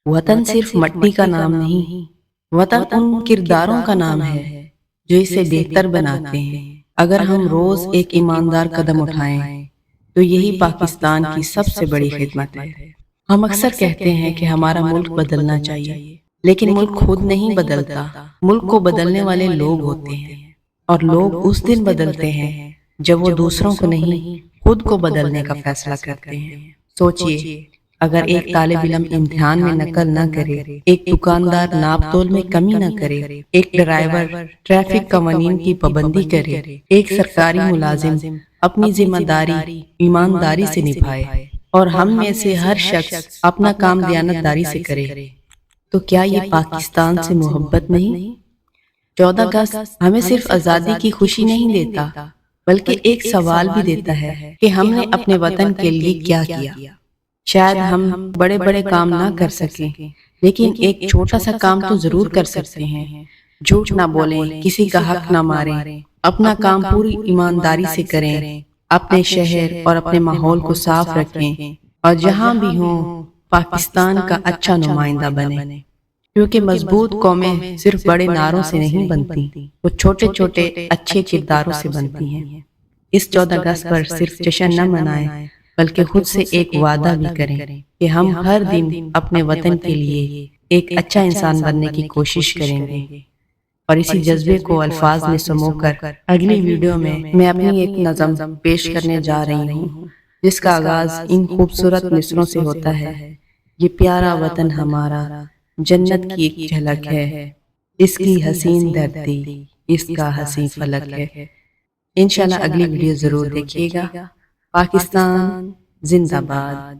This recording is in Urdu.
وطن صرف مٹی کا نام نہیں، وطن ان کرداروں کا نام ہے جو اسے بہتر بناتے ہیں۔ اگر ہم روز ایک ایماندار قدم اٹھائیں تو یہی پاکستان کی سب سے بڑی خدمت ہے۔ ہم اکثر کہتے ہیں کہ ہمارا ملک بدلنا چاہیے، لیکن ملک خود نہیں بدلتا، ملک کو بدلنے والے لوگ ہوتے ہیں، اور لوگ اس دن بدلتے ہیں جب وہ دوسروں کو نہیں، خود کو بدلنے کا فیصلہ کرتے ہیں۔ سوچئے، اگر ایک طالب علم امتحان میں نقل نہ کرے، ایک دکاندار ناپ تول میں کمی نہ کرے، ایک ڈرائیور ٹریفک قوانین کی پابندی کرے، ایک سرکاری ملازم اپنی ذمہ داری ایمانداری سے نبھائے، اور ہم میں سے ہر شخص اپنا کام دیانتداری سے کرے، تو کیا یہ پاکستان سے محبت نہیں؟ 14 اگست ہمیں صرف آزادی کی خوشی نہیں دیتا، بلکہ ایک سوال بھی دیتا ہے کہ ہم نے اپنے وطن کے لیے کیا کیا۔ شاید ہم بڑے بڑے کام نہ کر سکیں، لیکن ایک چھوٹا سا کام تو ضرور کر سکتے ہیں۔ جھوٹ نہ بولیں، کسی کا حق نہ ماریں، اپنا کام پوری ایمانداری سے کریں، اپنے شہر اور اپنے ماحول کو صاف رکھیں، اور جہاں بھی ہوں پاکستان کا اچھا نمائندہ بنیں، کیونکہ مضبوط قومیں صرف بڑے نعروں سے نہیں بنتی، وہ چھوٹے چھوٹے اچھے کرداروں سے بنتی ہیں۔ اس 14 اگست پر صرف جشن نہ منائیں، بلکہ خود سے ایک وعدہ بھی کریں کہ ہم ہر دن اپنے وطن کے لیے ایک اچھا انسان بننے کی کوشش کریں گے۔ اور اسی جذبے کو الفاظ میں سمو کر اگلی ویڈیو میں اپنی ایک نظم پیش کرنے جا رہی ہوں، جس کا آغاز ان خوبصورت مصروں سے ہوتا ہے۔ یہ پیارا وطن ہمارا جنت کی ایک جھلک ہے، اس کی حسین دھرتی اس کا حسین فلک ہے۔ انشاءاللہ اگلی ویڈیو ضرور دیکھیے گا۔ پاکستان زندہ باد۔